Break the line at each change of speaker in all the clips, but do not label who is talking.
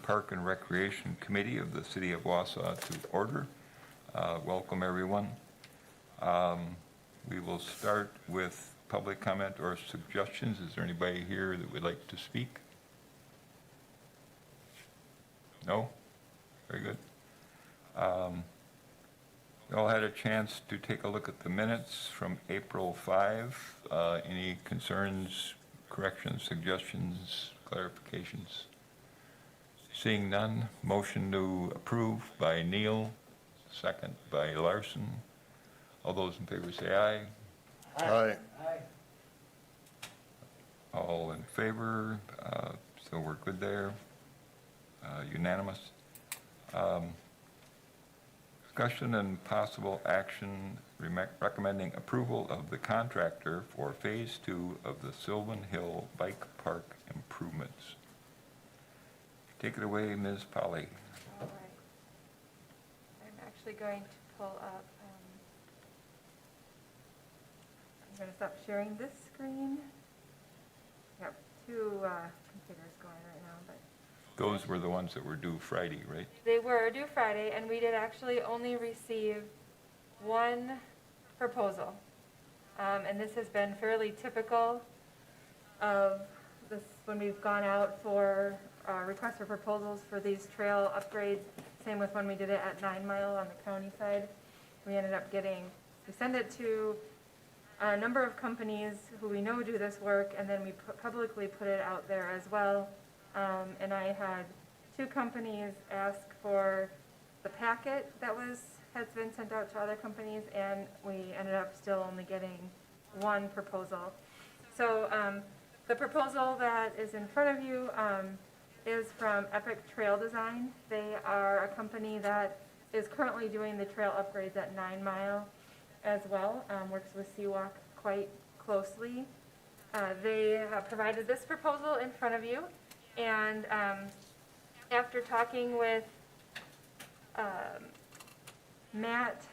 Park and Recreation Committee of the City of Wausau to order. Welcome, everyone. We will start with public comment or suggestions. Is there anybody here that would like to speak? No? Very good. You all had a chance to take a look at the minutes from April 5. Any concerns, corrections, suggestions, clarifications? Seeing none, motion to approve by Neal, second by Larson. All those in favor say aye.
Aye.
All in favor, so we're good there. Unanimous. Discussion and possible action recommending approval of the contractor for Phase 2 of the Sylvan Hill Bike Park improvements. Take it away, Ms. Polly.
All right. I'm actually going to pull up, I'm going to stop sharing this screen. I have two computers going right now, but
Those were the ones that were due Friday, right?
they were due Friday, and we did actually only receive one proposal. And this has been fairly typical of this when we've gone out for requests for proposals for these trail upgrades. Same with when we did it at 9 Mile on the county side. We ended up we send it to a number of companies who we know do this work, and then we publicly put it out there as well. And I had two companies ask for the packet that has been sent out to other companies, and we ended up still only getting one proposal. So the proposal that is in front of you is from Epic Trail Design. They are a company that is currently doing the trail upgrades at 9 Mile as well, works with Seawalk quite closely. They provided this proposal in front of you, and after talking with Matt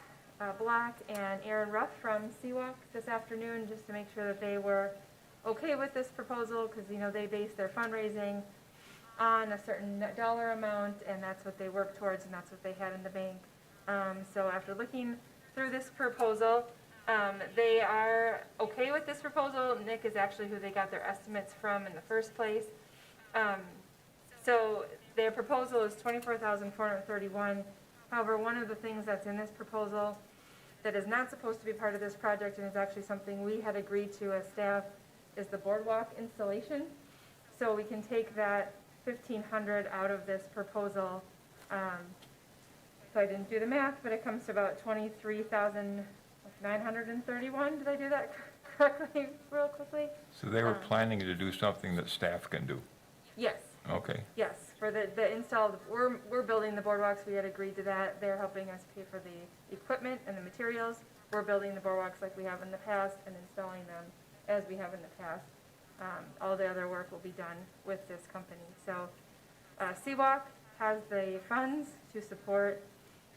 Black and Aaron Ruff from Seawalk this afternoon, just to make sure that they were okay with this proposal, because they base their fundraising on a certain dollar amount, and that's what they work towards, and that's what they had in the bank. So after looking through this proposal, they are okay with this proposal. Nick is actually who they got their estimates from in the first place. So their proposal is $24,431. However, one of the things that's in this proposal that is not supposed to be part of this project, and is actually something we had agreed to as staff, is the Boardwalk Installation. So we can take that $1,500 out of this proposal. So I didn't do the math, but it comes to about $23,931. Did I do that correctly, real quickly?
So they were planning to do something that staff can do.
Yes.
Okay.
Yes, for the install, we're building the boardwalks. We had agreed to that. They're helping us pay for the equipment and the materials. We're building the boardwalks like we have in the past and installing them as we have in the past. All the other work will be done with this company. So Seawalk has the funds to support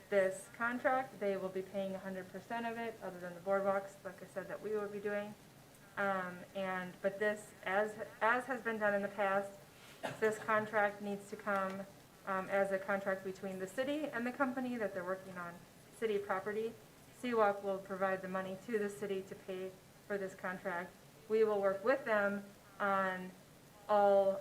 this contract. They will be paying 100% of it, other than the boardwalks, like I said, that we will be doing. But this, as has been done in the past, this contract needs to come as a contract between the city and the company that they're working on city property. Seawalk will provide the money to the city to pay for this contract. We will work with them on all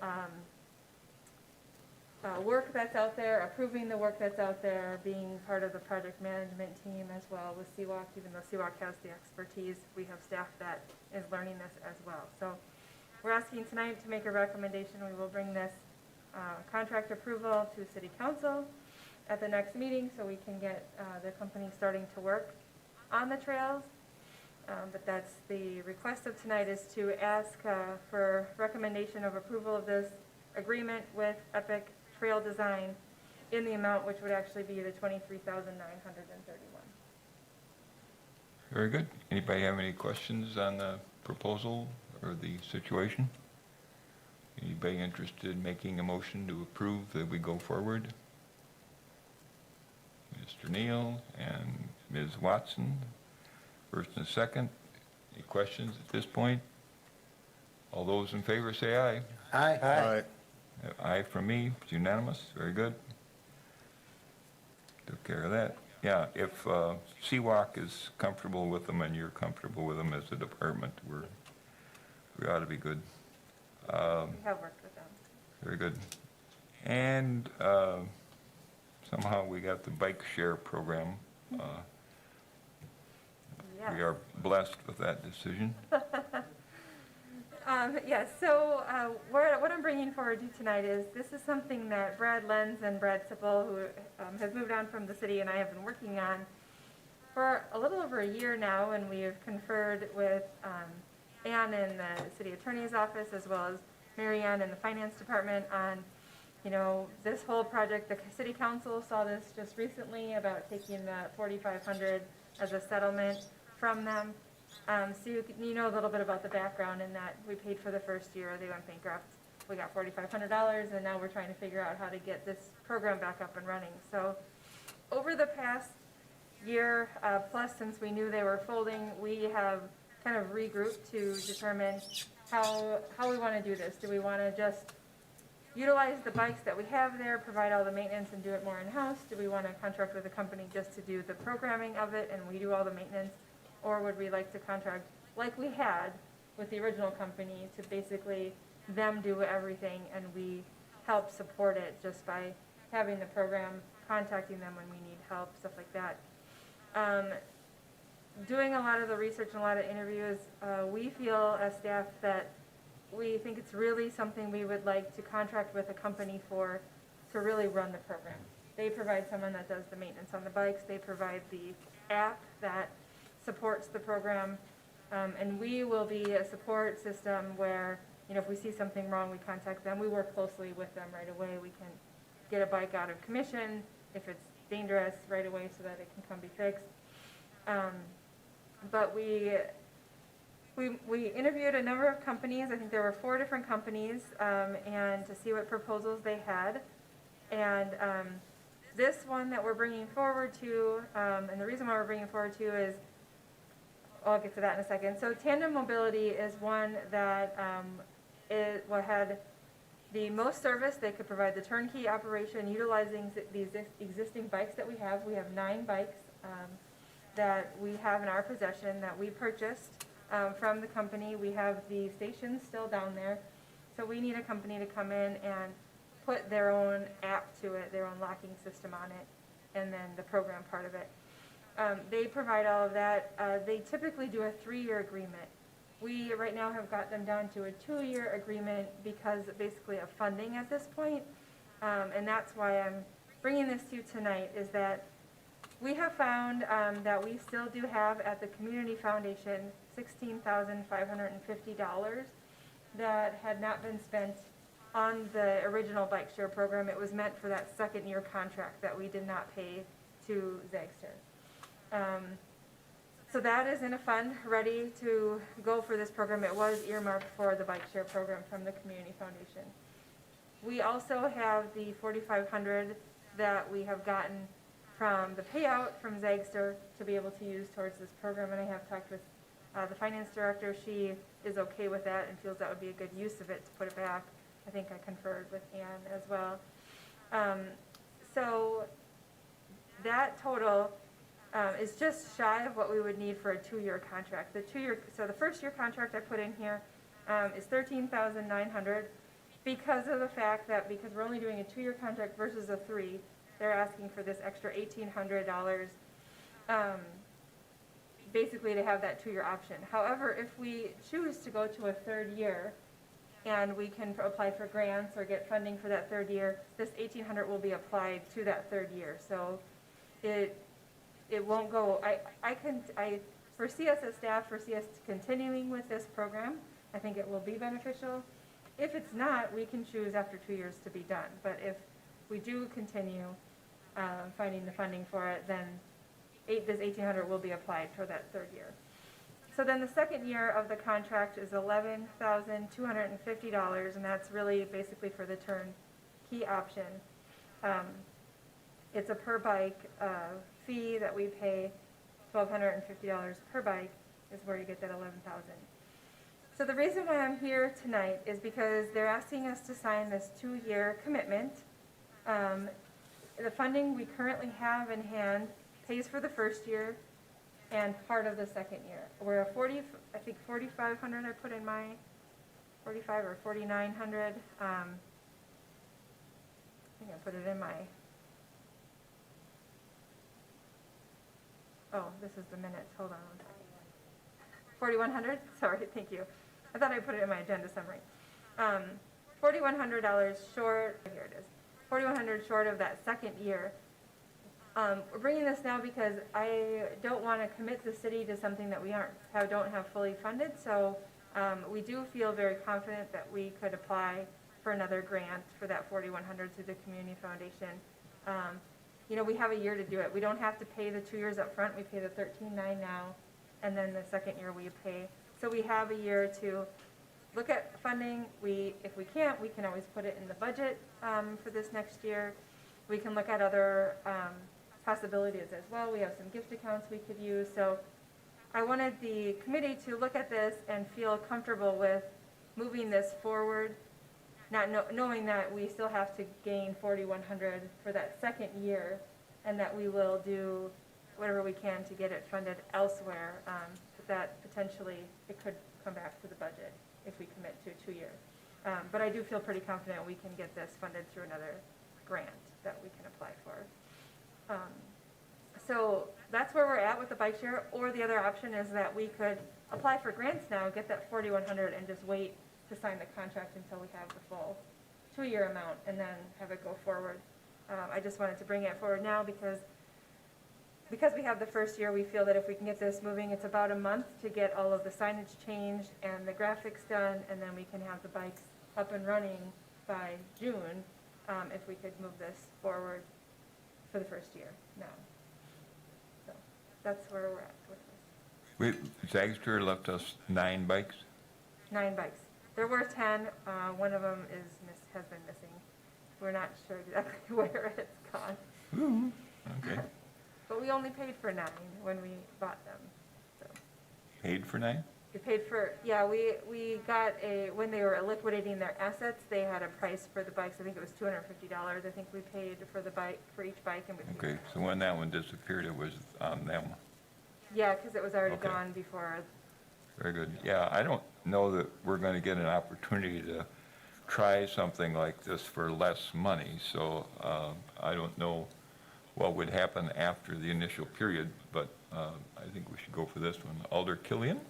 work that's out there, approving the work that's out there, being part of the project management team as well with Seawalk. Even though Seawalk has the expertise, we have staff that is learning this as well. So we're asking tonight to make a recommendation. We will bring this contract approval to City Council at the next meeting so we can get the company starting to work on the trails. But that's the request of tonight, is to ask for recommendation of approval of this agreement with Epic Trail Design in the amount which would actually be the $23,931.
Very good. Anybody have any questions on the proposal or the situation? Anybody interested in making a motion to approve that we go forward? Mr. Neal and Ms. Watson, first and second. Any questions at this point? All those in favor say aye.
Aye.
Aye from me, it's unanimous, very good. Took care of that. Yeah, if Seawalk is comfortable with them and you're comfortable with them as a department, we ought to be good.
We have worked with them.
Very good. And somehow we got the bike share program.
Yes.
We are blessed with that decision.
Yes, so what I'm bringing forward to you tonight is, this is something that Brad Lenz and Brad Sipple, who has moved on from the city, and I have been working on for a little over a year now, and we have conferred with Ann in the city attorney's office, as well as Mary Ann in the finance department on, this whole project. The city council saw this just recently about taking the $4,500 as a settlement from them. So you know a little bit about the background in that we paid for the first year, they went bankrupt. We got $4,500, and now we're trying to figure out how to get this program back up and running. So over the past year plus, since we knew they were folding, we have kind of regrouped to determine how we want to do this. Do we want to just utilize the bikes that we have there, provide all the maintenance and do it more in-house? Do we want to contract with a company just to do the programming of it and we do all the maintenance? Or would we like to contract, like we had with the original company, to basically them do everything and we help support it just by having the program, contacting them when we need help, stuff like that. Doing a lot of the research and a lot of interviews, we feel as staff that we think it's really something we would like to contract with a company for, to really run the program. They provide someone that does the maintenance on the bikes, they provide the app that supports the program, and we will be a support system where, if we see something wrong, we contact them. We work closely with them right away. We can get a bike out of commission if it's dangerous right away so that it can come be fixed. But we interviewed a number of companies. I think there were 4 different companies, and to see what proposals they had. And this one that we're bringing forward to, and the reason why we're bringing forward to is, I'll get to that in a second. So Tandem Mobility is one that had the most service. They could provide the turnkey operation utilizing these existing bikes that we have. We have 9 bikes that we have in our possession that we purchased from the company. We have the stations still down there. So we need a company to come in and put their own app to it, their own locking system on it, and then the program part of it. They provide all of that. They typically do a 3-year agreement. We right now have got them down to a 2-year agreement because basically of funding at this point. And that's why I'm bringing this to you tonight, is that we have found that we still do have at the Community Foundation $16,550 that had not been spent on the original bike share program. It was meant for that 2nd-year contract that we did not pay to Zagster. So that is in a fund ready to go for this program. It was earmarked for the bike share program from the Community Foundation. We also have the $4,500 that we have gotten from the payout from Zagster to be able to use towards this program, and I have talked with the finance director. She is okay with that and feels that would be a good use of it to put it back. I think I conferred with Ann as well. So that total is just shy of what we would need for a 2-year contract. So the first year contract I put in here is $13,900 because of the fact that because we're only doing a 2-year contract versus a 3, they're asking for this extra $1,800 basically to have that 2-year option. However, if we choose to go to a 3rd year and we can apply for grants or get funding for that 3rd year, this $1,800 will be applied to that 3rd year. So it won't go. I foresee us as staff, foresee us continuing with this program. I think it will be beneficial. If it's not, we can choose after 2 years to be done. But if we do continue finding the funding for it, then this $1,800 will be applied for that 3rd year. So then the 2nd year of the contract is $11,250, and that's really basically for the turnkey option. It's a per bike fee that we pay. $1,250 per bike is where you get that $11,000. So the reason why I'm here tonight is because they're asking us to sign this 2-year commitment. The funding we currently have in hand pays for the first year and part of the second year. We're a 4,500 I put in my, 45 or 4,900. I think I put it in my, oh, this is the minutes, hold on 4,100, sorry, thank you. I thought I put it in my agenda summary. $4,100 short, here it is, $4,100 short of that second year. We're bringing this now because I don't want to commit the city to something that we don't have fully funded. So we do feel very confident that we could apply for another grant for that $4,100 through the Community Foundation. You know, we have a year to do it. We don't have to pay the 2 years up front. We pay the $13,900 now, and then the second year we pay. So we have a year to look at funding. If we can't, we can always put it in the budget for this next year. We can look at other possibilities as well. We have some gift accounts we could use. So I wanted the committee to look at this and feel comfortable with moving this forward, not knowing that we still have to gain $4,100 for that second year, and that we will do whatever we can to get it funded elsewhere. But that potentially it could come back to the budget if we commit to 2 years. But I do feel pretty confident we can get this funded through another grant that we can apply for. So that's where we're at with the bike share, or the other option is that we could apply for grants now, get that $4,100 and just wait to sign the contract until we have the full 2-year amount and then have it go forward. I just wanted to bring it forward now because we have the first year. We feel that if we can get this moving, it's about a month to get all of the signage changed and the graphics done, and then we can have the bikes up and running by June if we could move this forward for the first year now. So that's where we're at with this.
Zagster left us 9 bikes.
9 bikes. There were 10. One of them has been missing. We're not sure exactly where it's gone.
Ooh, okay.
But we only paid for 9 when we bought them. So
Paid for 9?
we paid for, yeah, we got when they were liquidating their assets, they had a price for the bikes. I think it was $250. I think we paid for the bike, for each bike. And we
Okay, so when that one disappeared, it was on them.
Yeah, because it was already
Okay.
gone before.
Very good. Yeah, I don't know that we're going to get an opportunity to try something like this for less money, so I don't know what would happen after the initial period, but I think we should go for this one. Alder Killian?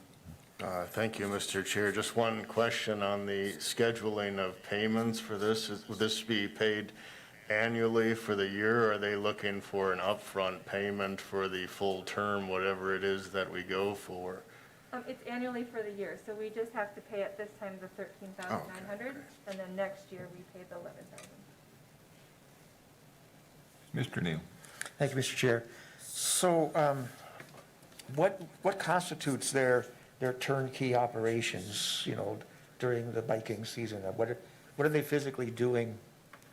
Thank you, Mr. Chair. Just one question on the scheduling of payments for this. Will this be paid annually for the year, or are they looking for an upfront payment for the full term, whatever it is that we go for?
It's annually for the year, so we just have to pay at this time the $13,900, and then next year we pay the $11,000.
Mr. Neal?
Thank you, Mr. Chair. So what constitutes their turnkey operations, you know, during the biking season? What are they physically doing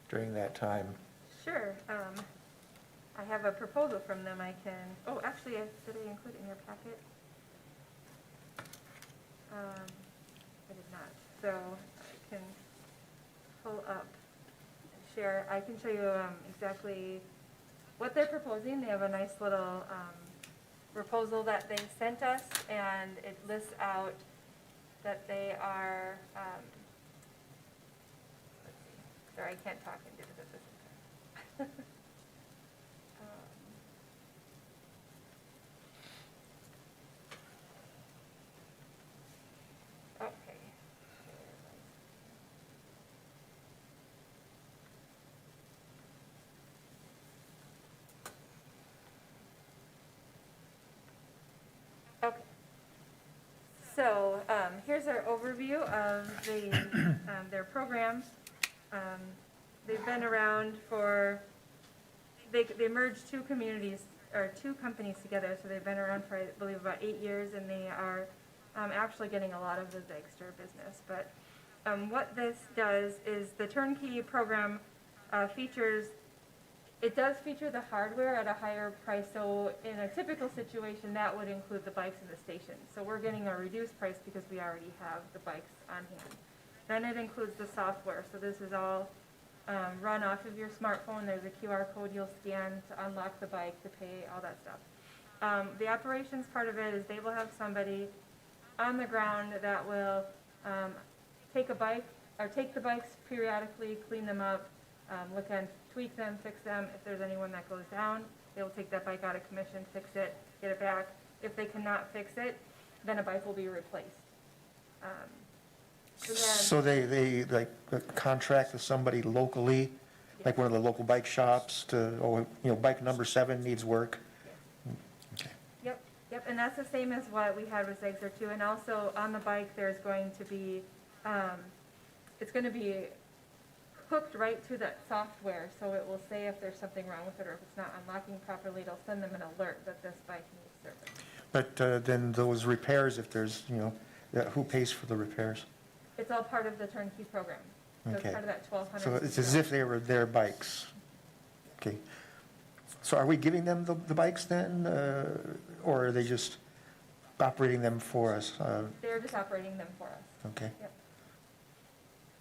during that time?
Sure. I have a proposal from them. Oh, actually, did I include it in your packet? I did not. So I can pull up and share. I can show you exactly what they're proposing. They have a nice little proposal that they sent us, and it lists out that they are, let's see. Sorry, I can't talk and do this at the same time. Okay. Okay. So here's our overview of their program. They've been around for, they merged 2 communities, or 2 companies together, so they've been around for, I believe, about 8 years, and they are actually getting a lot of the Zagster business. But what this does is the turnkey program features It does feature the hardware at a higher price, so in a typical situation, that would include the bikes and the station. So we're getting a reduced price because we already have the bikes on hand. Then it includes the software, so this is all run off of your smartphone. There's a QR code you'll scan to unlock the bike, to pay, all that stuff. The operations part of it is they will have somebody on the ground that will take the bikes periodically, clean them up, look and tweak them, fix them. If there's anyone that goes down, they will take that bike out of commission, fix it, get it back. If they cannot fix it, then a bike will be replaced.
So they like contract with somebody locally, like one of the local bike shops to, oh, you know, bike number 7 needs work? Okay.
Yep, and that's the same as what we had with Zegser too. And also on the bike, there's going to be, it's going to be hooked right to that software, so it will say if there's something wrong with it or if it's not unlocking properly. It'll send them an alert that this bike needs service.
But then those repairs, if there's, you know, who pays for the repairs?
It's all part of the turnkey program. So it's
Okay.
part of that 1,200.
So it's as if they were their bikes. Okay. So are we giving them the bikes then, or are they just operating them for us?
They're just operating them for us.
Okay.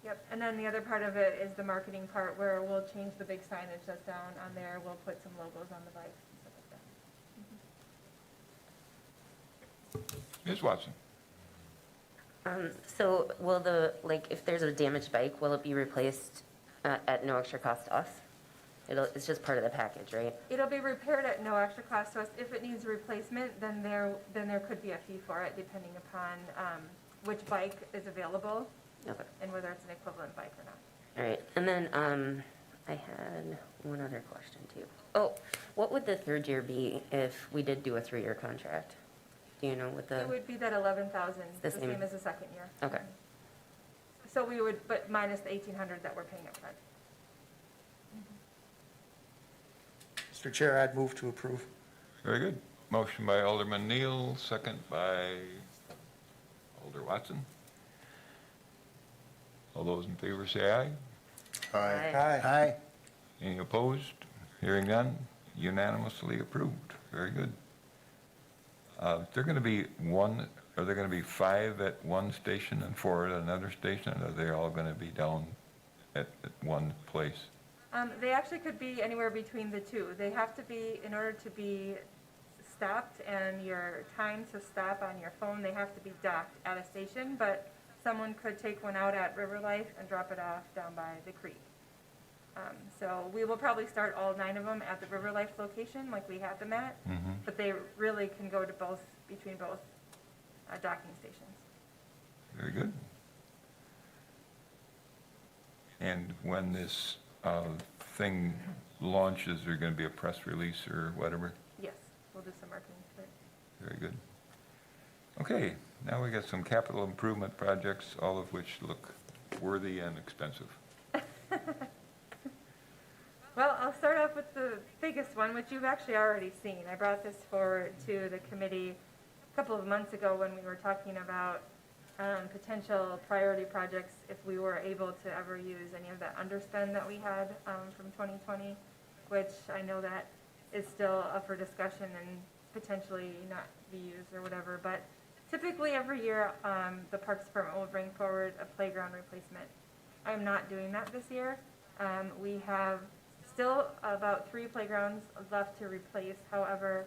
Yep, and then the other part of it is the marketing part where we'll change the big signage that's down on there. We'll put some logos on the bikes and stuff like that.
Ms. Watson?
So will if there's a damaged bike, will it be replaced at no extra cost to us? It's just part of the package, right?
It'll be repaired at no extra cost to us. If it needs a replacement, then there could be a fee for it depending upon which bike is available
Okay.
and whether it's an equivalent bike or not.
All right. And then I had one other question too. Oh, what would the third year be if we did do a 3-year contract? Do you know what the?
It would be that 11,000, the
The same.
same as the second year.
Okay.
So we would, but minus the 1,800 that we're paying up front.
Mr. Chair, I'd move to approve.
Very good. Motion by Alderman Neal, second by Alder Watson. All those in favor say aye.
Aye.
Aye.
Any opposed? Hearing none, unanimously approved. Very good. They're going to be are there going to be 5 at one station and 4 at another station? Or are they all going to be down at one place?
They actually could be anywhere between the two. They have to be, in order to be stopped and your time to stop on your phone, they have to be docked at a station, but someone could take one out at River Life and drop it off down by the creek. So we will probably start all 9 of them at the River Life location like we had them at, but they really can go to between both docking stations.
Very good. And when this thing launches, there going to be a press release or whatever?
Yes, we'll do some marketing for it.
Very good. Okay, now we got some capital improvement projects, all of which look worthy and expensive.
Well, I'll start off with the biggest one, which you've actually already seen. I brought this forward to the committee a couple of months ago when we were talking about potential priority projects if we were able to ever use any of that underspend that we had from 2020, which I know that is still up for discussion and potentially not be used or whatever. But typically every year the Parks Department will bring forward a playground replacement. I'm not doing that this year. We have still about 3 playgrounds left to replace. However,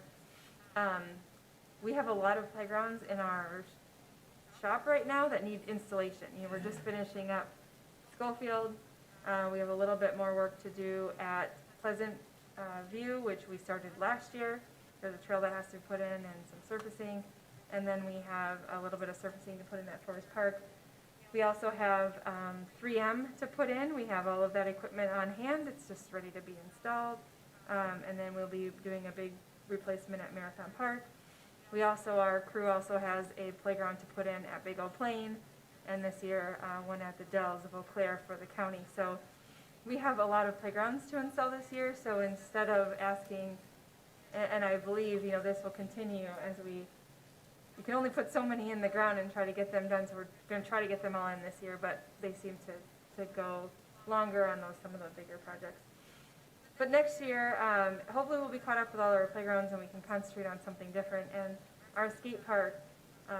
we have a lot of playgrounds in our shop right now that need installation. You know, we're just finishing up Schofield. We have a little bit more work to do at Pleasant View, which we started last year. There's a trail that has to be put in and some surfacing. And then we have a little bit of surfacing to put in at Forest Park. We also have 3M to put in. We have all of that equipment on hand. It's just ready to be installed. And then we'll be doing a big replacement at Marathon Park. We also, our crew also has a playground to put in at Big Old Plain, and this year one at the Dells of Eau Claire for the county. So we have a lot of playgrounds to install this year. So instead of asking, and I believe, you know, this will continue as we can only put so many in the ground and try to get them done. So we're going to try to get them all in this year, but they seem to go longer on some of the bigger projects. but next year, hopefully we'll be caught up with all our playgrounds and we can concentrate on something different. And our skate park,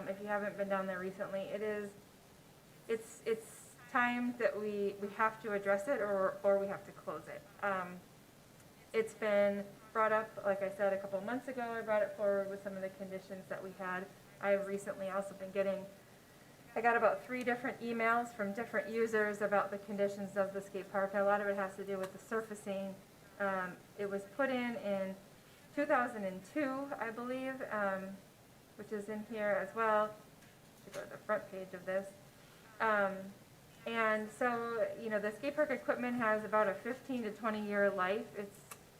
if you haven't been down there recently, it's time that we have to address it or we have to close it. It's been brought up, like I said, a couple of months ago. I brought it forward with some of the conditions that we had. I've recently also been I got about 3 different emails from different users about the conditions of the skate park. A lot of it has to do with the surfacing. It was put in 2002, I believe, which is in here as well. Should go to the front page of this. And so, the skate park equipment has about a 15 to 20 year life.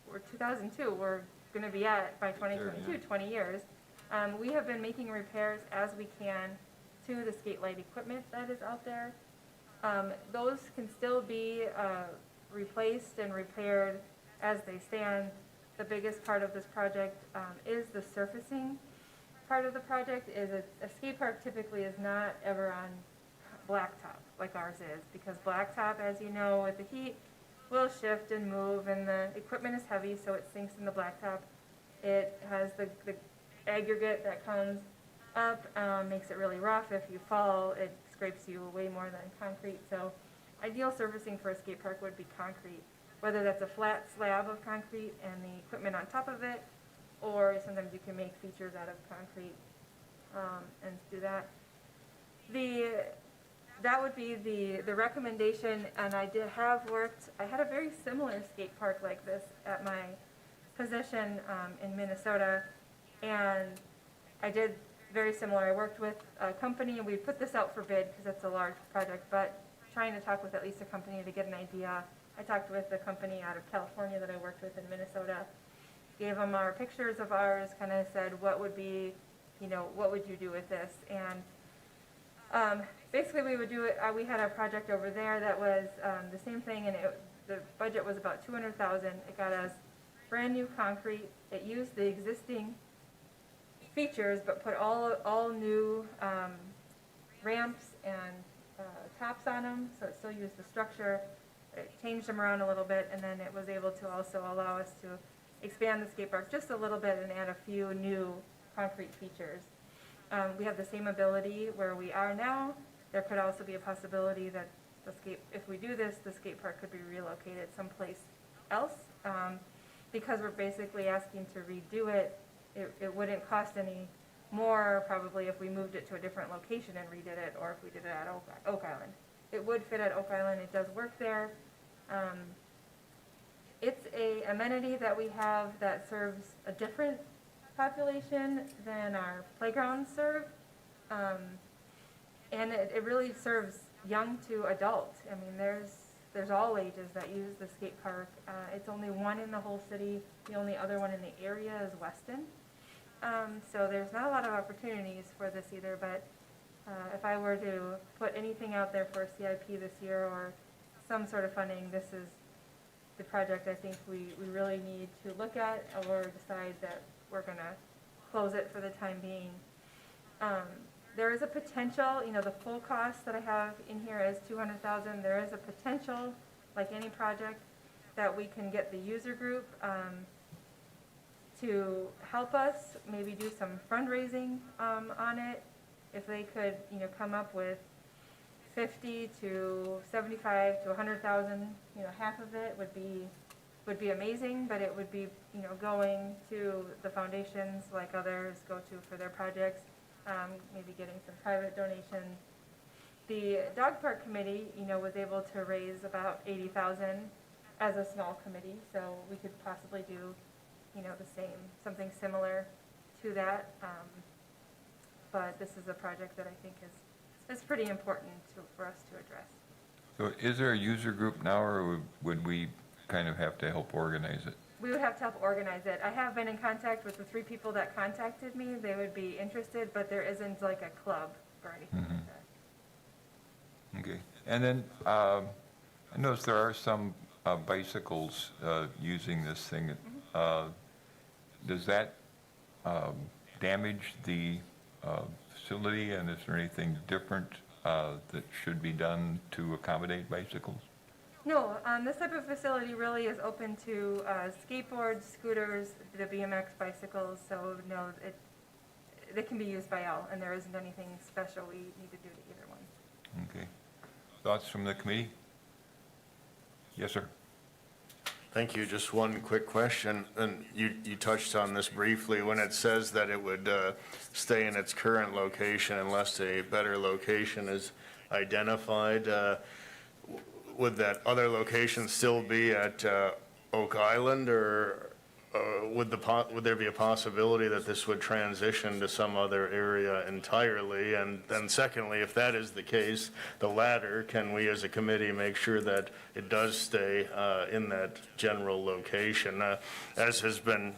We're 2002, we're gonna be at, by 2022, 20 years. We have been making repairs as we can to the skate light equipment that is out there. Those can still be replaced and repaired as they stand. The biggest part of this project is the surfacing part of the project. A skate park typically is not ever on blacktop like ours is, because blacktop, as you know, with the heat, will shift and move, and the equipment is heavy, so it sinks in the blacktop. It has the aggregate that comes up, makes it really rough. If you fall, it scrapes you way more than concrete. So ideal surfacing for a skate park would be concrete, whether that's a flat slab of concrete and the equipment on top of it, or sometimes you can make features out of concrete and do that. That would be the recommendation, and I had a very similar skate park like this at my position in Minnesota, and I did very similar. I worked with a company, and we put this out for bid because it's a large project, but trying to talk with at least a company to get an idea. I talked with a company out of California that I worked with in Minnesota, gave them our pictures of ours, kind of said, what would you do with this? And basically, we would do it. We had a project over there that was the same thing, and the budget was about $200,000. It got us brand new concrete. It used the existing features, but put all new ramps and tops on them, so it still used the structure. It changed them around a little bit, and then it was able to also allow us to expand the skate park just a little bit and add a few new concrete features. We have the same ability where we are now. There could also be a possibility that if we do this, the skate park could be relocated someplace else. Because we're basically asking to redo it, it wouldn't cost any more probably if we moved it to a different location and redid it, or if we did it at Oak Island. It would fit at Oak Island. It does work there. It's a amenity that we have that serves a different population than our playgrounds serve. And it really serves young to adult. I mean, there's all ages that use the skate park. It's only one in the whole city. The only other one in the area is Weston. So there's not a lot of opportunities for this either, but if I were to put anything out there for a CIP this year or some sort of funding, this is the project I think we really need to look at or decide that we're going to close it for the time being. There is a potential, the full cost that I have in here is $200,000. There is a potential, like any project, that we can get the user group to help us, maybe do some fundraising on it. If they could, come up with 50 to 75 to 100,000, half of it would be amazing, but it would be, going to the foundations like others go to for their projects, maybe getting some private donations. The dog park committee, was able to raise about 80,000 as a small committee, so we could possibly do, the same, something similar to that. But this is a project that I think is pretty important for us to address.
So is there a user group now, or would we kind of have to help organize it?
We would have to help organize it. I have been in contact with the 3 people that contacted me. They would be interested, but there isn't like a club or anything like that.
Okay. And then I noticed there are some bicycles using this thing. Does that damage the facility, and is there anything different that should be done to accommodate bicycles?
No, this type of facility really is open to skateboards, scooters, the BMX bicycles, so no, it can be used by all, and there isn't anything special we need to do to either one.
Okay. Thoughts from the committee? Yes, sir.
Thank you. Just one quick question, and you touched on this briefly. When it says that it would stay in its current location unless a better location is identified, would that other location still be at Oak Island, or would there be a possibility that this would transition to some other area entirely? And then secondly, if that is the case, the latter, can we as a committee make sure that it does stay in that general location? As has been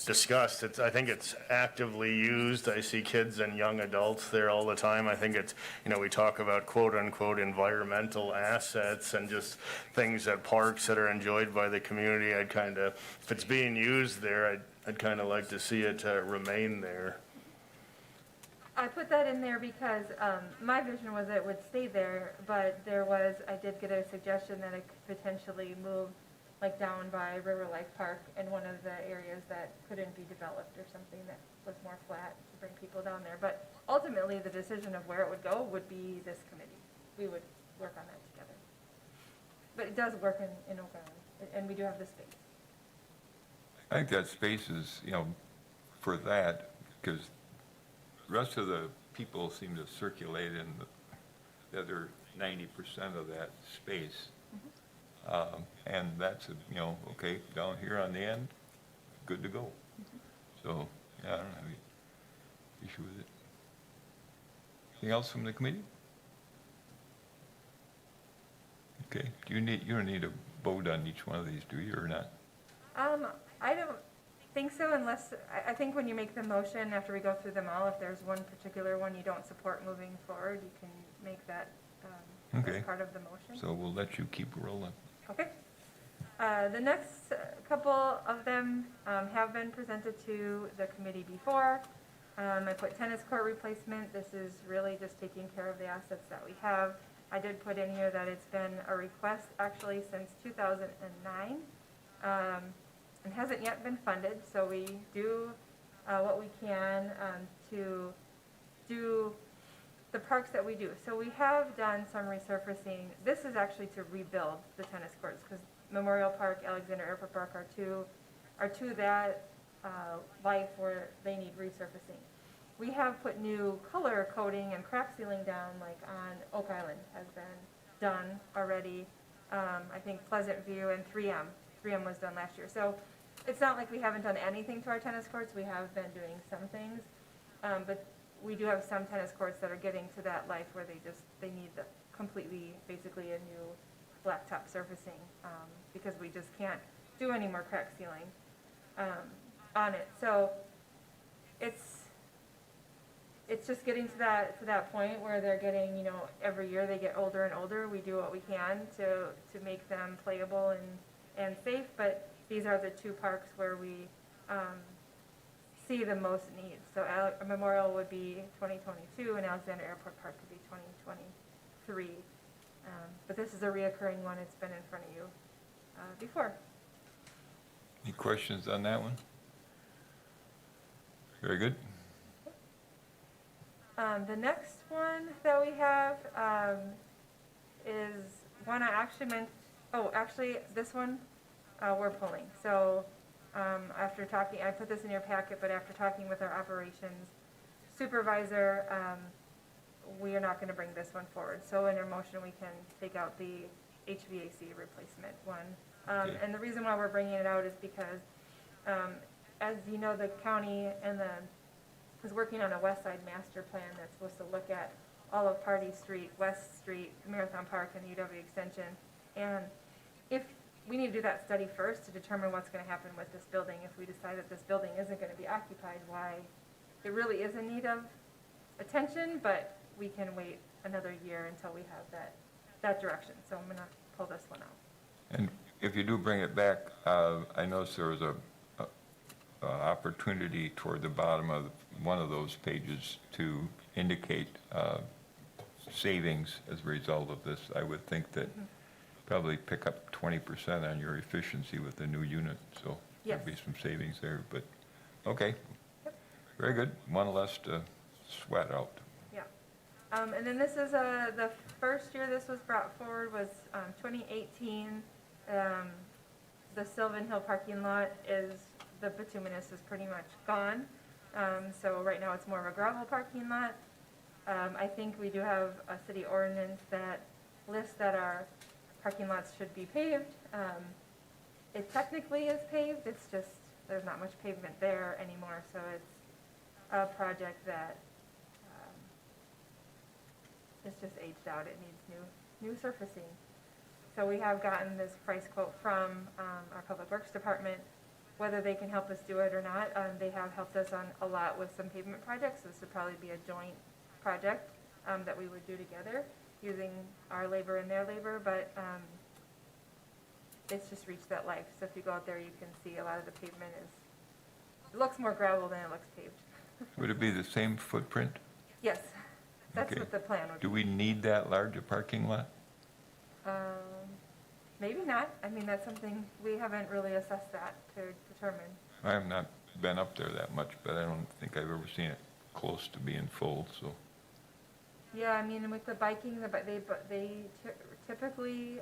discussed, I think it's actively used. I see kids and young adults there all the time. I think it's, we talk about quote-unquote environmental assets and just things at parks that are enjoyed by the community. If it's being used there, I'd kind of like to see it remain there.
I put that in there because my vision was that it would stay there, but I did get a suggestion that it could potentially move like down by River Life Park in one of the areas that couldn't be developed or something that was more flat to bring people down there. But ultimately, the decision of where it would go would be this committee. We would work on that together. But it does work in Oak Island, and we do have the space.
I think that space is, for that, because the rest of the people seem to circulate in the other 90% of that space. And that's, okay, down here on the end, good to go. So, yeah, I don't have any issue with it. Anything else from the committee? Okay, you don't need a vote on each one of these, do you, or not?
I don't think so unless, I think when you make the motion, after we go through them all, if there's one particular one you don't support moving forward, you can make that
Okay.
as part of the motion.
So we'll let you keep rolling.
Okay. The next couple of them have been presented to the committee before. I put tennis court replacement. This is really just taking care of the assets that we have. I did put in here that it's been a request actually since 2009 and hasn't yet been funded. So we do what we can to do the parks that we do. So we have done some resurfacing. This is actually to rebuild the tennis courts because Memorial Park, Alexander Airport Park are to that life where they need resurfacing. We have put new color coating and crack sealing down, like on Oak Island has been done already. I think Pleasant View and 3M. 3M was done last year. So it's not like we haven't done anything to our tennis courts. We have been doing some things. But we do have some tennis courts that are getting to that life where they need basically a new blacktop surfacing because we just can't do any more crack sealing on it. So it's just getting to that point where they're getting, every year they get older and older. We do what we can to make them playable and safe, but these are the two parks where we see the most needs. So Memorial would be 2022 and Alexander Airport Park could be 2023. But this is a reoccurring one. It's been in front of you before.
Any questions on that one? Very good.
The next one that we have is one I actually meant, this one we're pulling. So after talking, I put this in your packet, but after talking with our operations supervisor, we are not going to bring this one forward. So in our motion, we can take out the HVAC replacement one.
Okay.
And the reason why we're bringing it out is because, as you know, the county is working on a West Side master plan that's supposed to look at all of Party Street, West Street, Marathon Park, and UW Extension. And if we need to do that study first to determine what's going to happen with this building, if we decide that this building isn't going to be occupied, why it really is in need of attention, but we can wait another year until we have that direction. So I'm going to pull this one out.
And if you do bring it back, I noticed there was a opportunity toward the bottom of one of those pages to indicate savings as a result of this. I would think that probably pick up 20% on your efficiency with the new unit, so there'll
Yes.
be some savings there, but, okay. Very good. One less to sweat out.
Yeah. And then this is, the first year this was brought forward was 2018. The Sylvan Hill parking lot the bituminous is pretty much gone. So right now it's more of a gravel parking lot. I think we do have a city ordinance that lists that our parking lots should be paved. It technically is paved, it's just, there's not much pavement there anymore, so it's a project that it's just aged out, it needs new surfacing. So we have gotten this price quote from our Public Works Department. Whether they can help us do it or not, they have helped us on a lot with some pavement projects. This would probably be a joint project that we would do together using our labor and their labor, but it's just reached that life. So if you go out there, you can see a lot of the pavement it looks more gravel than it looks paved.
Would it be the same footprint?
Yes, that's
Okay.
what the plan would be.
Do we need that large a parking lot?
Maybe not. I mean, that's something, we haven't really assessed that to determine.
I have not been up there that much, but I don't think I've ever seen it close to being full, so.
Yeah, I mean, with the biking, they typically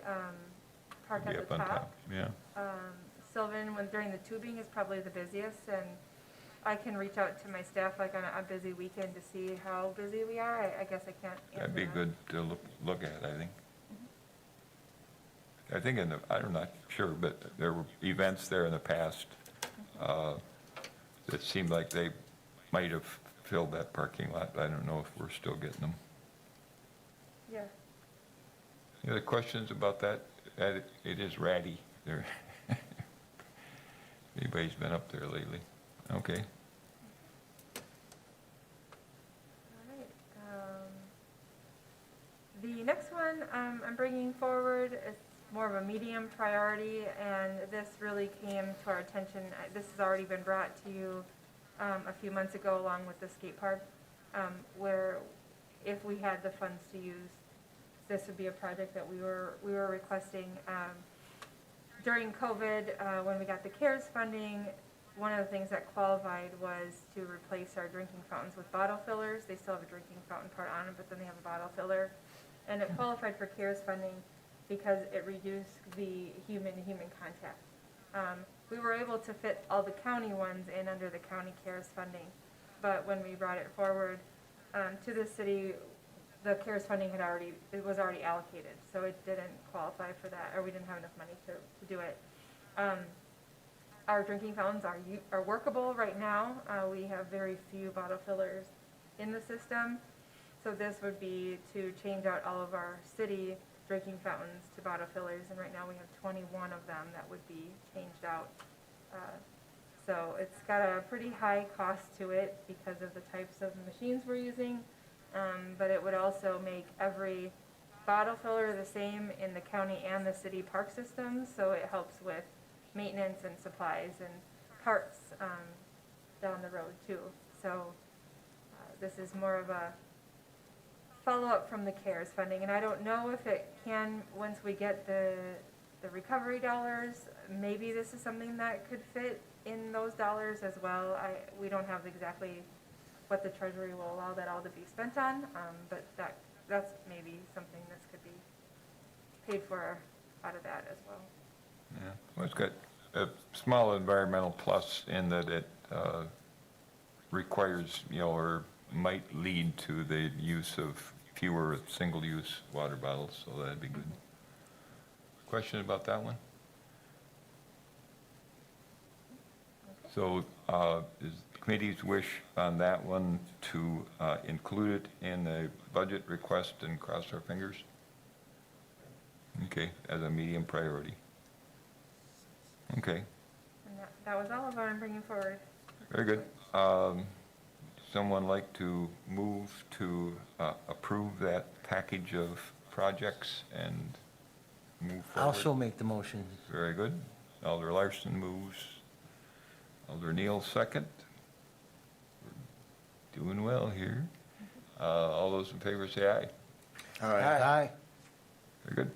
park
Be
at
up
the
on
top.
Yeah.
Sylvan, during the tubing, is probably the busiest, and I can reach out to my staff, like on a busy weekend, to see how busy we are. I guess I can't answer
That'd be
that.
good to look at, I think. I think I'm not sure, but there were events there in the past that seemed like they might have filled that parking lot. I don't know if we're still getting them.
Yeah.
Any other questions about that? It is ratty there. Anybody's been up there lately? Okay.
All right. The next one I'm bringing forward is more of a medium priority, and this really came to our attention. This has already been brought to you a few months ago along with the skate park, where if we had the funds to use, this would be a project that we were requesting. During COVID, when we got the CARES funding, one of the things that qualified was to replace our drinking fountains with bottle fillers. They still have a drinking fountain part on it, but then they have a bottle filler. And it qualified for CARES funding because it reduced the human-to-human contact. We were able to fit all the county ones in under the county CARES funding, but when we brought it forward to the city, the CARES funding was already allocated, so it didn't qualify for that, or we didn't have enough money to do it. Our drinking fountains are workable right now. We have very few bottle fillers in the system, so this would be to change out all of our city drinking fountains to bottle fillers, and right now we have 21 of them that would be changed out. So it's got a pretty high cost to it because of the types of machines we're using, but it would also make every bottle filler the same in the county and the city park systems, so it helps with maintenance and supplies and parts down the road too. So this is more of a follow-up from the CARES funding, and I don't know if it can, once we get the recovery dollars, maybe this is something that could fit in those dollars as well. We don't have exactly what the treasury will allow that all to be spent on, but that's maybe something that could be paid for out of that as well.
Yeah, well, it's got a small environmental plus in that it requires, or might lead to the use of fewer single-use water bottles, so that'd be good. Question about that one? So is the committee's wish on that one to include it in the budget request and cross our fingers? Okay, as a medium priority. Okay,
And that was all of what I'm bringing forward.
very good. Someone like to move to approve that package of projects and move forward?
I'll also make the motion.
Very good. Alder Larson moves. Alder Neal second. We're doing well here. All those in favor say aye.
All right.
Aye.
Very good.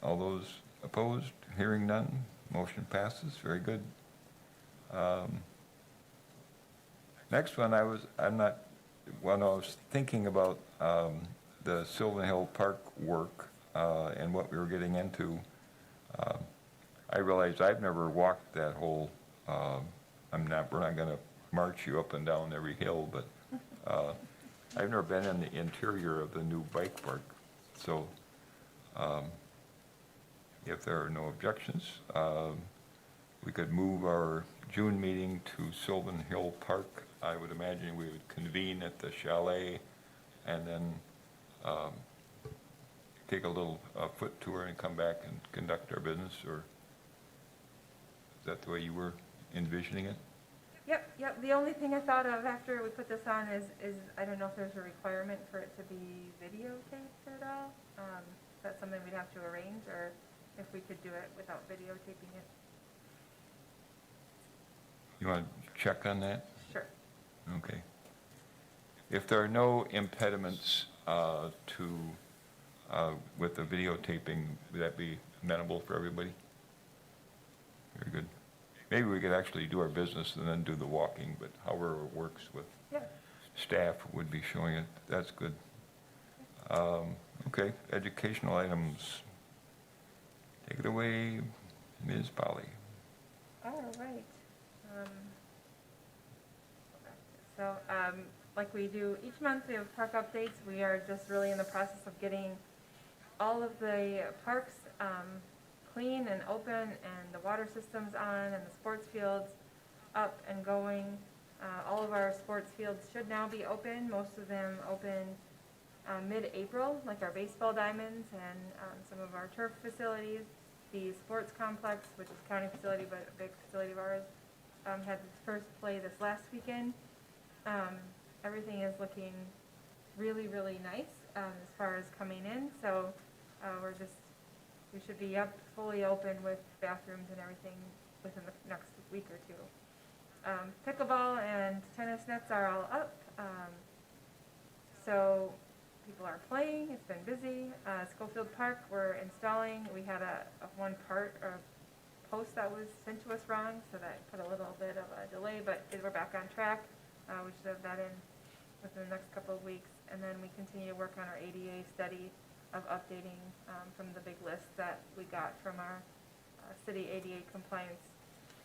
All those Opposed? Hearing none. Motion passes. Very good. Next one, I was thinking about the Sylvan Hill Park work and what we were getting into. I realized I've never walked that whole, we're not gonna march you up and down every hill, but I've never been in the interior of the new bike park. So if there are no objections, we could move our June meeting to Sylvan Hill Park. I would imagine we would convene at the chalet and then take a little foot tour and come back and conduct our business, or is that the way you were envisioning it?
Yep. The only thing I thought of after we put this on is I don't know if there's a requirement for it to be videotaped at all. That's something we'd have to arrange, or if we could do it without videotaping it.
You want to check on that?
Sure.
Okay. If there are no impediments with the videotaping, would that be amenable for everybody? Very good. Maybe we could actually do our business and then do the walking, but however it works with
Yeah.
staff would be showing it. That's good. Okay, educational items. Take it away, Ms. Polly.
All right. Like we do each month, we have park updates. We are just really in the process of getting all of the parks clean and open, and the water systems on, and the sports fields up and going. All of our sports fields should now be open. Most of them open mid-April, like our baseball diamonds and some of our turf facilities. The sports complex, which is a county facility but a big facility of ours, had its first play this last weekend. Everything is looking really, really nice as far as coming in. So we should be up fully open with bathrooms and everything within the next week or two. Pickleball and tennis nets are all up. So people are playing. It's been busy. Schofield Park, we're installing. We had a post that was sent to us wrong, so that put a little bit of a delay, but we're back on track. We should have that in within the next couple of weeks. And then we continue to work on our ADA study of updating from the big list that we got from our city ADA compliance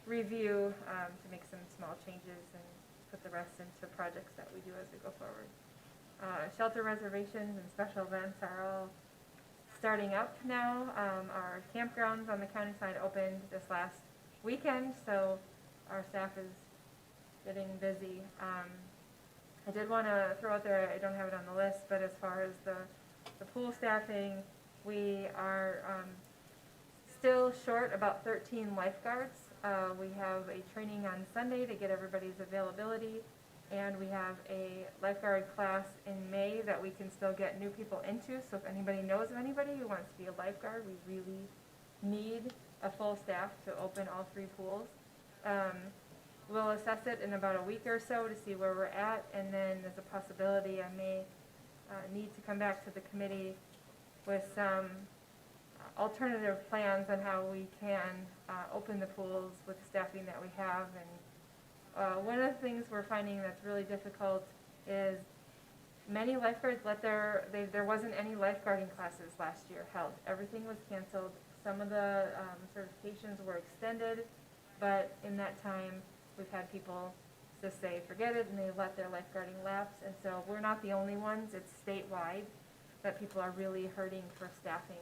review to make some small changes and put the rest into projects that we do as we go forward. Shelter reservations and special events are all starting up now. Our campgrounds on the county side opened this last weekend, so our staff is getting busy. I did want to throw out there, I don't have it on the list, but as far as the pool staffing, we are still short about 13 lifeguards. We have a training on Sunday to get everybody's availability, and we have a lifeguard class in May that we can still get new people into. So if anybody knows of anybody who wants to be a lifeguard, we really need a full staff to open all 3 pools. We'll assess it in about a week or so to see where we're at, and then there's a possibility I may need to come back to the committee with some alternative plans on how we can open the pools with the staffing that we have. And one of the things we're finding that's really difficult is many lifeguards there wasn't any lifeguarding classes last year held. Everything was canceled. Some of the certifications were extended, but in that time, we've had people just say, forget it, and they let their lifeguarding lapse. And so we're not the only ones. It's statewide that people are really hurting for staffing.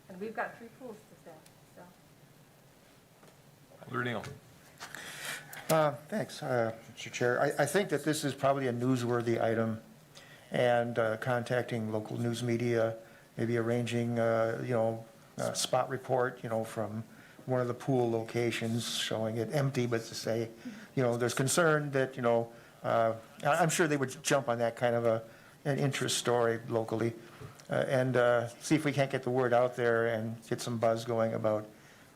And we've got 3 pools to staff, so.
Neil.
Thanks, Mr. Chair. I think that this is probably a newsworthy item, and contacting local news media, maybe arranging, a spot report, from one of the pool locations, showing it empty, but to say, there's concern that, I'm sure they would jump on that kind of an interest story locally, and see if we can't get the word out there and get some buzz going about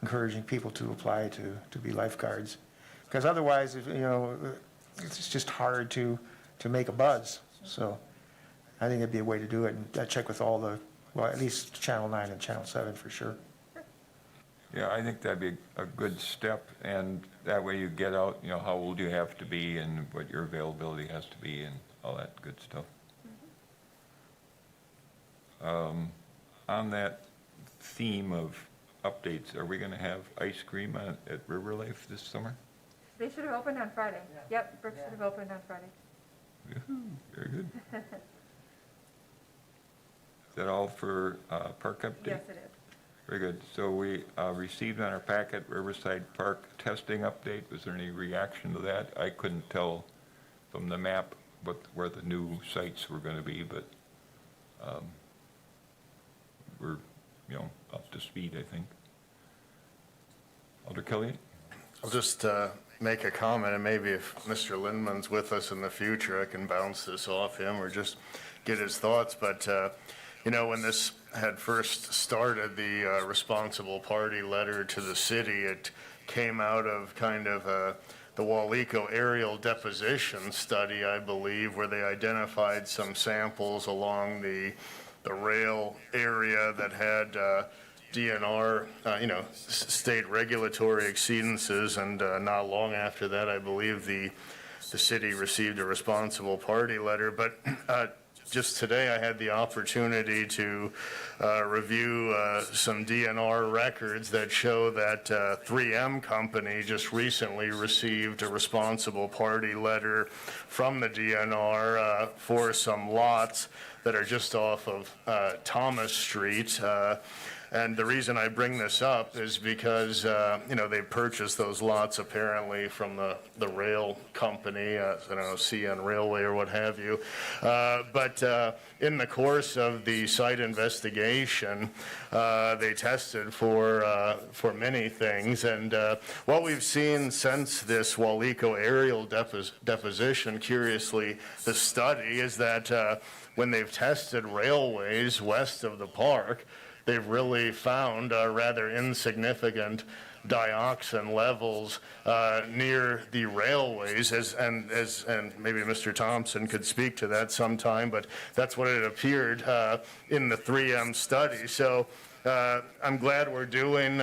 encouraging people to apply to be lifeguards. Because otherwise, it's just hard to make a buzz. So I think it'd be a way to do it, and I check with all the well, at least Channel 9 and Channel 7 for sure.
Yeah, I think that'd be a good step, and that way you get out, you know, how old you have to be and what your availability has to be and all that good stuff. On that theme of updates, are we gonna have ice cream at River Life this summer?
They should have opened on Friday. Yep, Brooks should have opened on Friday.
Yoo-hoo, very good. Is that all for park update?
Yes, it is.
Very good. So we received on our packet Riverside Park testing update. Was there any reaction to that? I couldn't tell from the map where the new sites were going to be, but we're, you know, up to speed, I think. Alder Kelly?
I'll just make a comment, and maybe if Mr. Lindman's with us in the future, I can bounce this off him or just get his thoughts. But, you know, when this had first started, the responsible party letter to the city, it came out of kind of the Waleco aerial deposition study, I believe, where they identified some samples along the rail area that had DNR, you know, state regulatory exceedances, and not long after that, I believe the city received a responsible party letter. But just today, I had the opportunity to review some DNR records that show that 3M Company just recently received a responsible party letter from the DNR for some lots that are just off of Thomas Street. And the reason I bring this up is because, you know, they purchased those lots apparently from the rail company, I don't know, CN Railway or what have you. But in the course of the site investigation, they tested for many things. And what we've seen since this Waleco aerial deposition, curiously, the study, is that when they've tested railways west of the park, they've really found rather insignificant dioxin levels near the railways, and maybe Mr. Thompson could speak to that sometime, but that's what it appeared in the 3M study. So I'm glad we're doing,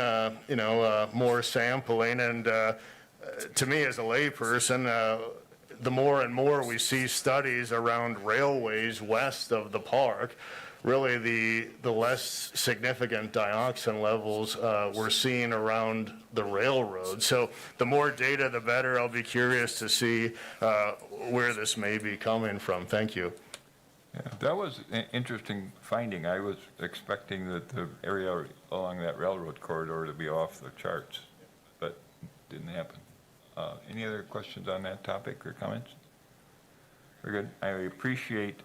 you know, more sampling, and to me as a layperson, the more and more we see studies around railways west of the park, really the less significant dioxin levels we're seeing around the railroad. So the more data, the better. I'll be curious to see where this may be coming from. Thank you.
Yeah, that was an interesting finding. I was expecting that the area along that railroad corridor to be off the charts, but didn't happen. Any other questions on that topic or comments? Very good. I appreciate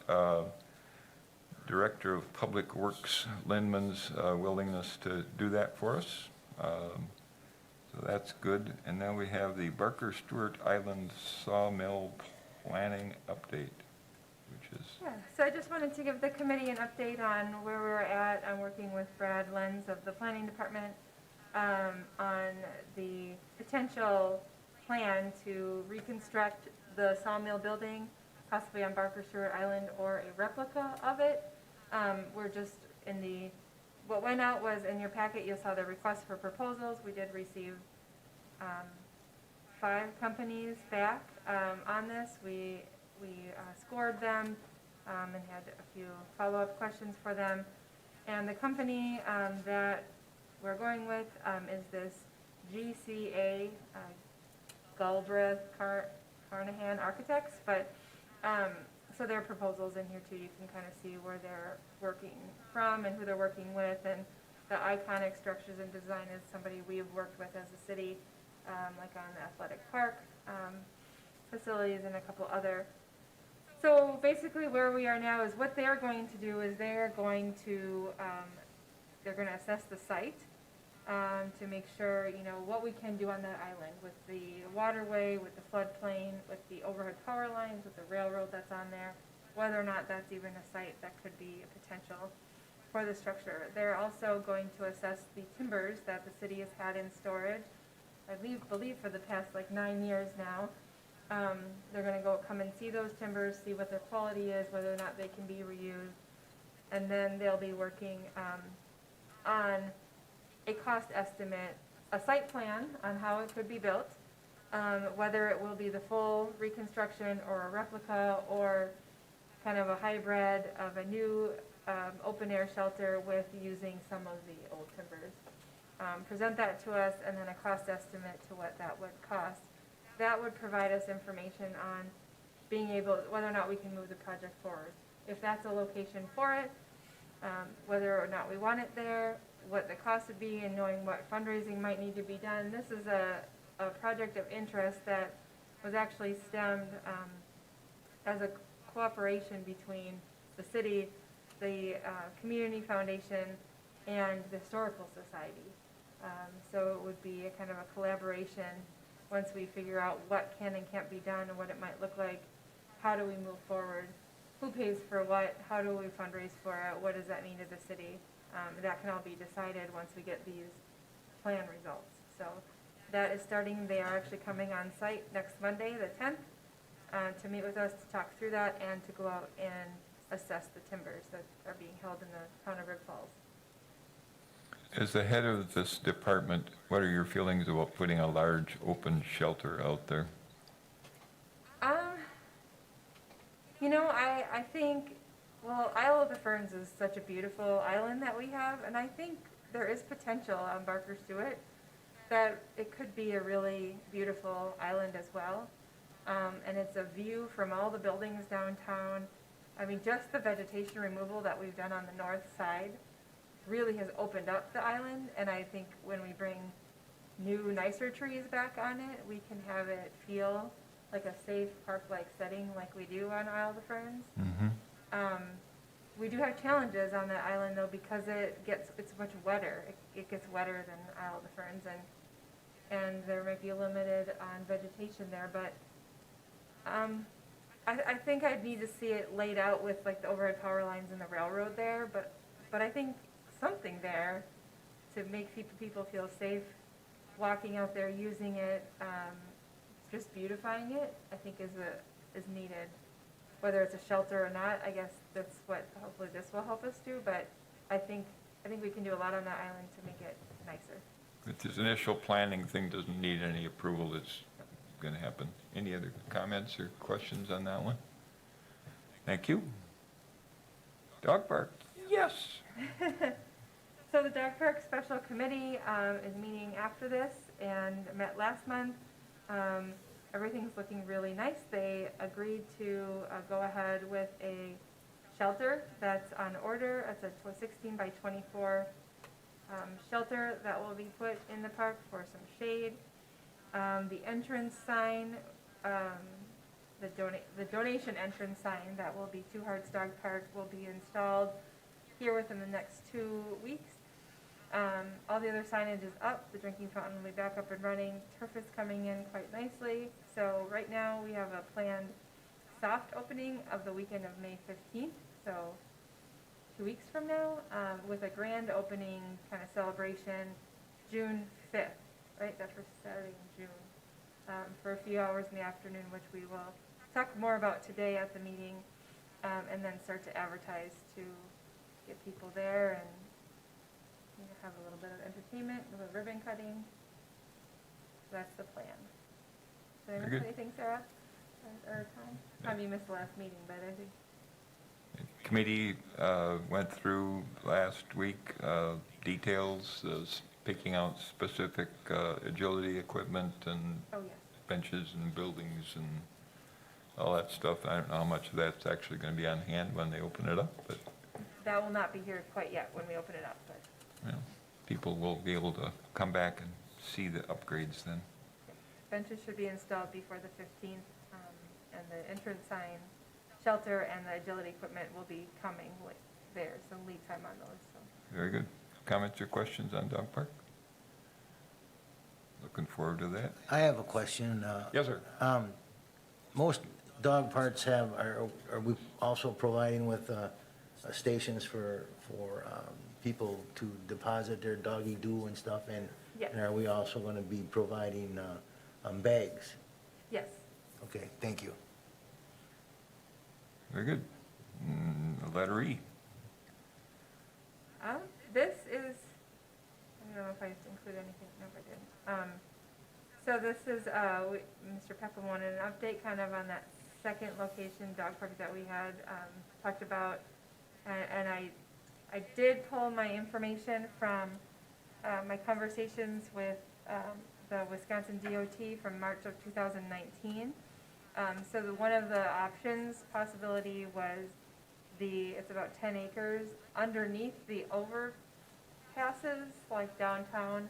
Director of Public Works Lindman's willingness to do that for us. So that's good. And now we have the Barker Stewart Island Sawmill Planning Update, which is...
Yeah, so I just wanted to give the committee an update on where we're at. I'm working with Brad Lenz of the Planning Department on the potential plan to reconstruct the sawmill building, possibly on Barker Stewart Island, or a replica of it. We're just in the, what went out was in your packet, you saw the request for proposals. We did receive 5 companies back on this. We scored them and had a few follow-up questions for them. And the company that we're going with is this GCA, Galbraith Carnahan Architects, but so there are proposals in here too. You can kind of see where they're working from and who they're working with, and the iconic structures and design is somebody we've worked with as a city, like on the athletic park facilities and a couple other. So basically where we are now is what they're going to do is they're going to assess the site to make sure, you know, what we can do on that island with the waterway, with the floodplain, with the overhead power lines, with the railroad that's on there, whether or not that's even a site that could be a potential for the structure. They're also going to assess the timbers that the city has had in storage, I believe for the past like 9 years now. They're going to come and see those timbers, see what their quality is, whether or not they can be reused. And then they'll be working on a cost estimate, a site plan on how it could be built, whether it will be the full reconstruction or a replica or kind of a hybrid of a new open-air shelter with using some of the old timbers. Present that to us, and then a cost estimate to what that would cost. That would provide us information on being able, whether or not we can move the project forward. If that's a location for it, whether or not we want it there, what the cost would be, and knowing what fundraising might need to be done. This is a project of interest that was actually stemmed as a cooperation between the city, the Community Foundation, and the Historical Society. So it would be a kind of a collaboration once we figure out what can and can't be done and what it might look like. How do we move forward? Who pays for what? How do we fundraise for it? What does that mean to the city? That can all be decided once we get these plan results. So that is starting. They are actually coming on site next Monday, the 10th, to meet with us, to talk through that, and to go out and assess the timbers that are being held in the town of River Falls.
As the head of this department, what are your feelings about putting a large open shelter out there?
You know, I think, well, Isle of the Ferns is such a beautiful island that we have, and I think there is potential on Barker Stewart that it could be a really beautiful island as well. And it's a view from all the buildings downtown. I mean, just the vegetation removal that we've done on the north side really has opened up the island, and I think when we bring new, nicer trees back on it, we can have it feel like a safe park-like setting like we do on Isle of the Ferns.
Mm-hmm.
We do have challenges on that island though, because it's much wetter. It gets wetter than Isle of the Ferns, and there might be limited on vegetation there, but I think I'd need to see it laid out with like the overhead power lines and the railroad there, but I think something there to make people feel safe walking out there, using it, just beautifying it, I think is needed. Whether it's a shelter or not, I guess that's what hopefully this will help us do, but I think we can do a lot on that island to make it nicer.
If this initial planning thing doesn't need any approval, it's going to happen. Any other comments or questions on that one? Thank you. Dog park? Yes.
So the Dog Park Special Committee is meeting after this and met last month. Everything's looking really nice. They agreed to go ahead with a shelter that's on order. It's a 16 by 24 shelter that will be put in the park for some shade. The entrance sign, the donation entrance sign that will be Two Hearts Dog Park will be installed here within the next 2 weeks. All the other signage is up. The drinking fountain will be back up and running. Turf is coming in quite nicely. So right now we have a planned soft opening of the weekend of May 15th, so 2 weeks from now, with a grand opening kind of celebration June 5th, right? That first Saturday in June, for a few hours in the afternoon, which we will talk more about today at the meeting, and then start to advertise to get people there and have a little bit of entertainment, a little ribbon cutting. So that's the plan. Did I
Very
miss
good.
anything, Sarah? Or Tom? Tom, you missed the last meeting, but I think,
Committee went through last week details, picking out specific agility equipment and
oh yes.
benches and buildings and all that stuff. I don't know how much of that's actually going to be on hand when they open it up, but
That will not be here quite yet when we open it up, but
you know, people will be able to come back and see the upgrades then.
benches should be installed before the 15th, and the entrance sign, shelter, and the agility equipment will be coming there, so lead time on those, so.
Very good. Comments or questions on dog park? Looking forward to that.
I have a question.
Yes, sir.
Most dog parks are we also providing with stations for people to deposit their doggy doo and stuff? And
Yes.
and are we also going to be providing bags?
Yes.
Okay, thank you.
Very good. Letter E.
This is, I don't know if I included anything, no, I didn't. So this is, Mr. Peckham wanted an update kind of on that second location dog park that we had, talked about. And I did pull my information from, my conversations with, the Wisconsin DOT from March of 2019. So one of the options, possibility was it's about 10 acres underneath the overpasses, like downtown.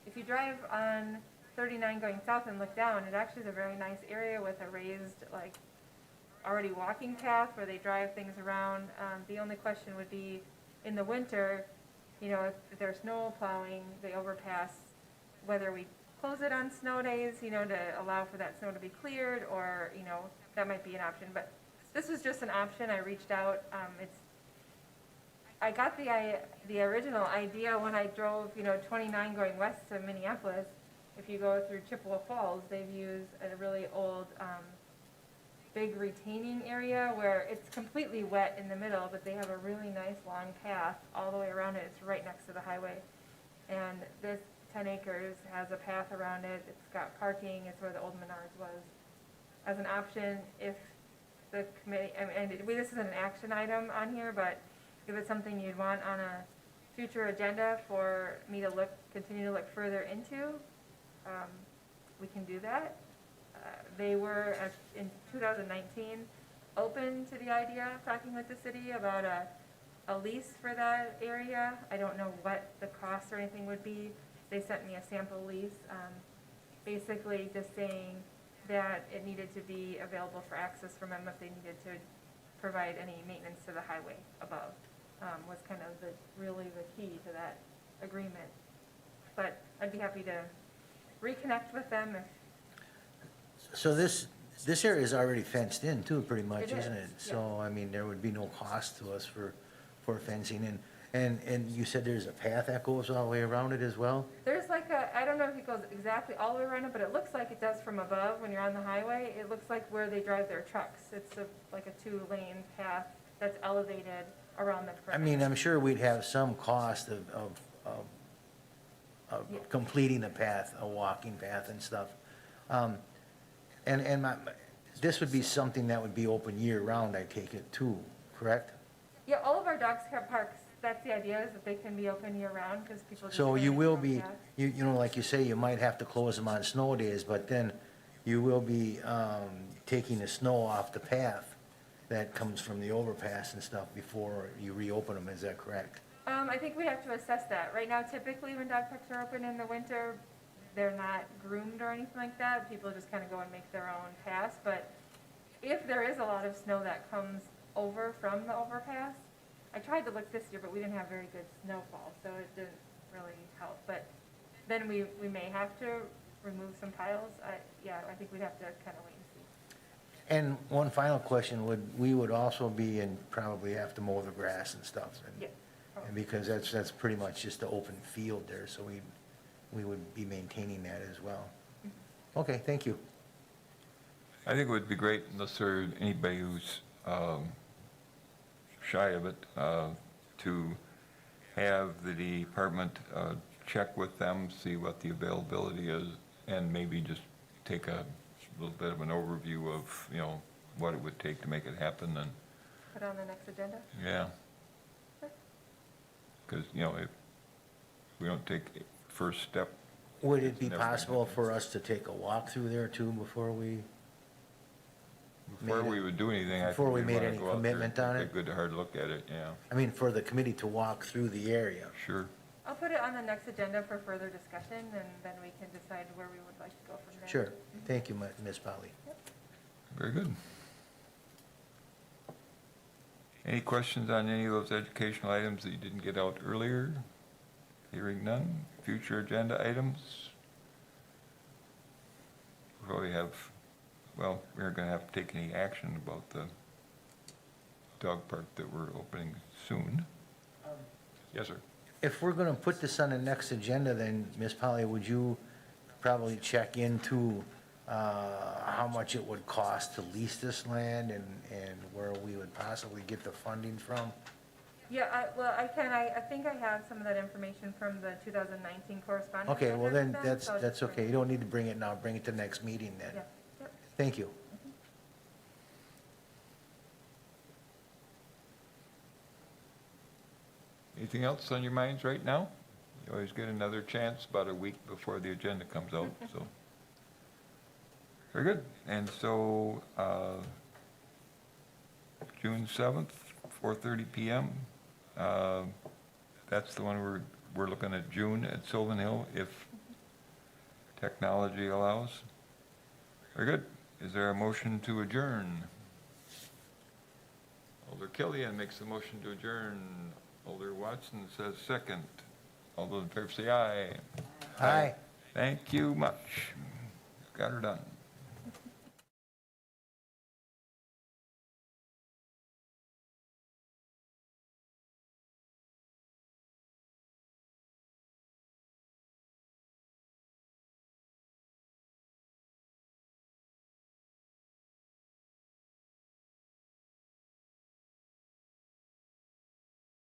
If you drive on 39 going south and look down, it actually is a very nice area with a raised, like, already walking path where they drive things around. The only question would be, in the winter, you know, if there's snow plowing, the overpass, whether we close it on snow days, you know, to allow for that snow to be cleared, or, you know, that might be an option. But this was just an option. I reached out. I got the original idea when I drove, you know, 29 going west to Minneapolis. If you go through Chippewa Falls, they've used a really old, big retaining area where it's completely wet in the middle, but they have a really nice long path all the way around it. It's right next to the highway. And this 10 acres has a path around it. It's got parking. It's where the old Menards was. As an option, if the committee, and this isn't an action item on here, but if it's something you'd want on a future agenda for me to continue to look further into, we can do that. They were, in 2019, open to the idea of talking with the city about a lease for that area. I don't know what the cost or anything would be. They sent me a sample lease, basically just saying that it needed to be available for access from them if they needed to provide any maintenance to the highway above, was kind of really the key to that agreement. But I'd be happy to reconnect with them if.
So this area is already fenced in too, pretty much,
It
isn't
is,
it?
yeah.
So, I mean, there would be no cost to us for fencing. And you said there's a path that goes all the way around it as well?
There's like I don't know if it goes exactly all the way around it, but it looks like it does from above when you're on the highway. It looks like where they drive their trucks. It's like a 2-lane path that's elevated around the
I
perimeter.
mean, I'm sure we'd have some cost of
Yeah.
completing a path, a walking path and stuff. And this would be something that would be open year-round, I take it, too, correct?
Yeah, all of our dog parks, that's the idea, is that they can be open year-round because people just.
So
go
you
in
will
and
be,
out.
you know, like you say, you might have to close them on snow days, but then you will be taking the snow off the path that comes from the overpass and stuff before you reopen them, is that correct?
I think we have to assess that. Right now, typically when dog parks are open in the winter, they're not groomed or anything like that. People just kind of go and make their own pass. But if there is a lot of snow that comes over from the overpass, I tried to look this year, but we didn't have very good snowfall, so it didn't really help. But then we may have to remove some piles. I think we'd have to kind of wait and see.
And one final question, we would also be and probably have to mow the grass and stuff.
Yeah.
And because that's pretty much just the open field there, so we would be maintaining that as well. Okay, thank you.
I think it would be great, unless there's anybody who's shy of it, to have the department check with them, see what the availability is, and maybe just take a little bit of an overview of, you know, what it would take to make it happen, and,
Put on the next agenda.
yeah. Because, you know, if we don't take a first step,
Would it be
Never gonna
possible
happen.
for us to take a walk through there too before we?
before we would do anything, I think
Before we
we'd
made
wanna
any
go out there and
commitment on
take
it?
a good hard look at it, yeah,
I mean, for the committee to walk through the area?
sure.
I'll put it on the next agenda for further discussion, and then we can decide where we would like to go from there.
Sure. Thank you, Ms. Polly.
Very good. Any questions on any of those educational items that you didn't get out earlier? Hearing none. Future agenda items? We probably have, well, we're going to have to take any action about the dog park that we're opening soon. Yes, sir.
If we're going to put this on the next agenda, then, Ms. Polly, would you probably check into how much it would cost to lease this land and where we would possibly get the funding from?
Yeah, well, I think I have some of that information from the 2019 correspondence.
Okay,
I
well
had
then,
with them, so I'll
that's
just
okay.
bring
You
it.
don't need to bring it now, bring it to the next meeting then.
Yeah, yep.
Thank you.
Anything else on your minds right now? You always get another chance about a week before the agenda comes out, so. Very good. And so, June 7th, 4:30 PM. That's the one we're looking at June at Sylvan Hill, if technology allows. Very good. Is there a motion to adjourn? Alder Killian makes the motion to adjourn. Alder Watson says second. All those in favor say aye.
Hi.
Thank you much. Got her done.